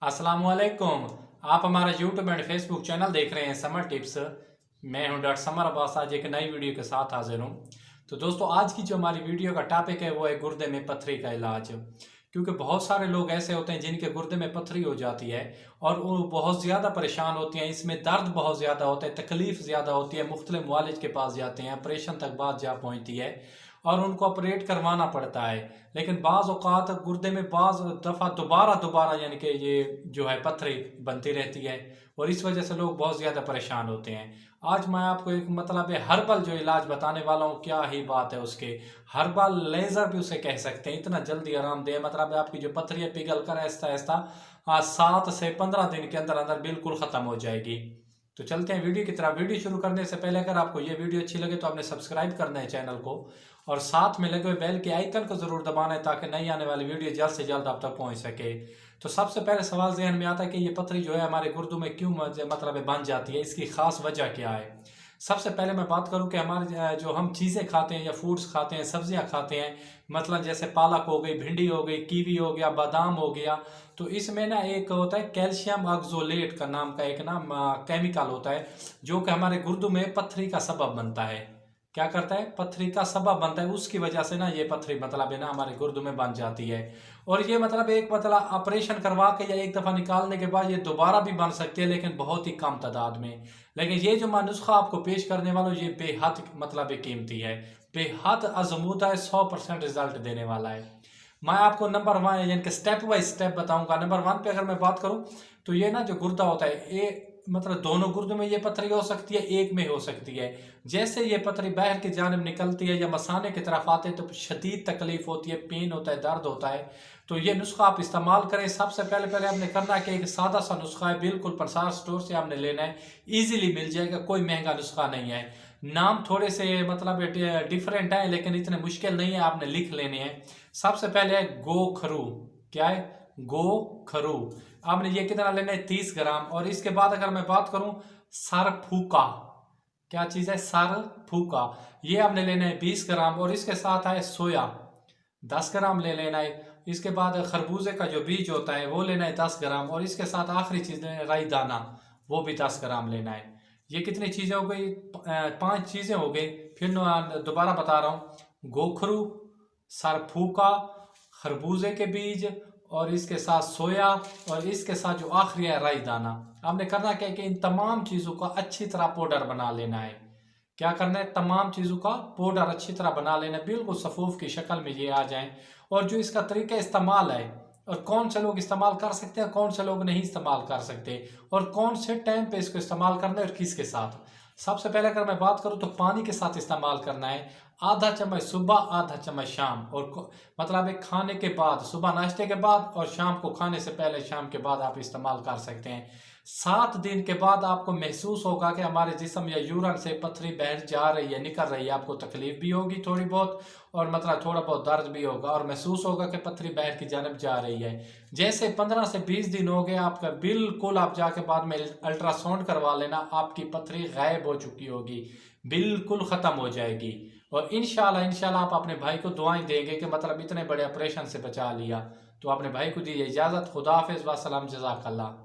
अस्सलामुअलैकुम। आप हमारा यूट्यूब एंड फेसबुक चैनल देख रहे हैं समर टिप्स। मैं हूं डॉक्टर समर अब्बास, आज एक नई वीडियो के साथ हाजिर हूं। तो दोस्तों, आज की जो हमारी वीडियो का टॉपिक है वो है गुर्दे में पथरी का इलाज। क्योंकि बहुत सारे लोग ऐसे होते हैं जिनके गुर्दे में पथरी हो जाती है और वो बहुत ज़्यादा परेशान होती हैं। इसमें दर्द बहुत ज़्यादा होता है, तकलीफ़ ज़्यादा होती है, मुख्तलिफ मुआलिज के पास जाते हैं, ऑपरेशन तक बात जा पहुँचती है और उनको ऑपरेट करवाना पड़ता है। लेकिन बाज़ औक़ात गुर्दे में बाज़ दफ़ा दोबारा दोबारा यानी कि ये जो है पथरी बनती रहती है और इस वजह से लोग बहुत ज़्यादा परेशान होते हैं। आज मैं आपको एक मतलब हर्बल जो इलाज बताने वाला हूँ, क्या ही बात है उसके। हर्बल लेज़र भी उसे कह सकते हैं, इतना जल्दी आरामदेह, मतलब आपकी जो पथरी है पिघल कर आहिस्ता आहिस्ता 7 से 15 दिन के अंदर अंदर बिल्कुल ख़त्म हो जाएगी। तो चलते हैं वीडियो की तरफ। वीडियो शुरू करने से पहले अगर आपको ये वीडियो अच्छी लगे तो आपने सब्सक्राइब करना है चैनल को और साथ में लगे हुए बेल के आइकन को ज़रूर दबाना है ताकि नई आने वाली वीडियो जल्द से जल्द आप तक पहुंच सके। तो सबसे पहले सवाल ज़हन में आता है कि ये पथरी जो है हमारे गुर्दों में क्यों मतलब बन जाती है, इसकी ख़ास वजह क्या है। सबसे पहले मैं बात करूं कि हमारे जो हम चीज़ें खाते हैं या फूड्स खाते हैं, सब्जियां खाते हैं, मतलब जैसे पालक हो गई, भिंडी हो गई, कीवी हो गया, बादाम हो गया, तो इसमें ना एक होता है कैल्शियम ऑक्सोलेट का नाम का एक ना केमिकल होता है जो कि हमारे गुर्दों में पथरी का सबब बनता है। क्या करता है? पथरी का सबब बनता है, उसकी वजह से ना ये पथरी मतलब है ना हमारे गुर्दों में बन जाती है। और ये मतलब एक मतलब ऑपरेशन करवा के या एक दफ़ा निकालने के बाद ये दोबारा भी बन सकती है, लेकिन बहुत ही कम तादाद में। लेकिन ये जो मैं नुस्खा आपको पेश करने वाला हूँ ये बेहद मतलब कीमती है, बेहद आजमूदा है, 100% रिजल्ट देने वाला है। मैं आपको नंबर 1 यानी कि स्टेप बाय स्टेप बताऊंगा। नंबर 1 पे अगर मैं बात करूं तो ये ना जो गुर्दा होता है ये मतलब दोनों गुर्दों में ये पथरी हो सकती है, एक में हो सकती है। जैसे ये पथरी बाहर की जानिब निकलती है या मसाने की तरफ आते हैं तो शदीद तकलीफ होती है, पेन होता है, दर्द होता है। तो ये नुस्खा आप इस्तेमाल करें। सबसे पहले पहले आपने करना है कि एक सादा सा नुस्खा है, बिल्कुल प्रसार स्टोर से आपने लेना है, ईजिली मिल जाएगा, कोई महंगा नुस्खा नहीं है। नाम थोड़े से मतलब डिफरेंट है लेकिन इतने मुश्किल नहीं है, आपने लिख लेने हैं। सबसे पहले है गोखरू। क्या है? गोखरू। आपने ये कितना लेना है? 30 ग्राम। और इसके बाद अगर मैं बात करूं सरफूका, क्या चीज़ है? सरफूका, ये आपने लेना है 20 ग्राम। और इसके साथ है सोया, 10 ग्राम ले लेना है। इसके बाद खरबूजे का जो बीज होता है वो लेना है 10 ग्राम। और इसके साथ आखिरी चीज़ लेना है राई दाना, वो भी 10 ग्राम लेना है। ये कितनी चीज़ें हो गई? 5 चीज़ें हो गई। फिर दोबारा बता रहा हूँ, गोखरू, सरफूका, खरबूजे के बीज और इसके साथ सोया और इसके साथ जो आखिरी है राई दाना। आपने करना क्या है कि इन तमाम चीज़ों का अच्छी तरह पाउडर बना लेना है। क्या करना है? तमाम चीज़ों का पाउडर अच्छी तरह बना लेना है, बिल्कुल सफ़ूफ की शक्ल में ये आ जाएं। और जो इसका तरीका इस्तेमाल है और कौन से लोग इस्तेमाल कर सकते हैं, कौन से लोग नहीं इस्तेमाल कर सकते और कौन से टाइम पे इसको इस्तेमाल करना है और किसके साथ। सबसे पहले अगर मैं बात करूं तो पानी के साथ इस्तेमाल करना है। आधा चम्मच सुबह, आधा चम्मच शाम। और मतलब एक खाने के बाद, सुबह नाश्ते के बाद और शाम को खाने से पहले, शाम के बाद आप इस्तेमाल कर सकते हैं। 7 दिन के बाद आपको महसूस होगा कि हमारे जिस्म या यूरन से पथरी बाहर जा रही है, निकल रही है। आपको तकलीफ भी होगी थोड़ी बहुत और मतलब थोड़ा बहुत दर्द भी होगा और महसूस होगा कि पथरी बाहर की जानब जा रही है। जैसे 15 से 20 दिन हो गए आपका, बिल्कुल आप जाके बाद में अल्ट्रासाउंड करवा लेना, आपकी पथरी गायब हो चुकी होगी, बिल्कुल ख़त्म हो जाएगी। और इंशाल्लाह आप अपने भाई को दुआएं देंगे कि मतलब इतने बड़े ऑपरेशन से बचा लिया। तो अपने भाई को दीजिए इजाज़त। खुदा हाफिज़ व सलाम, जज़ाकल्लाह।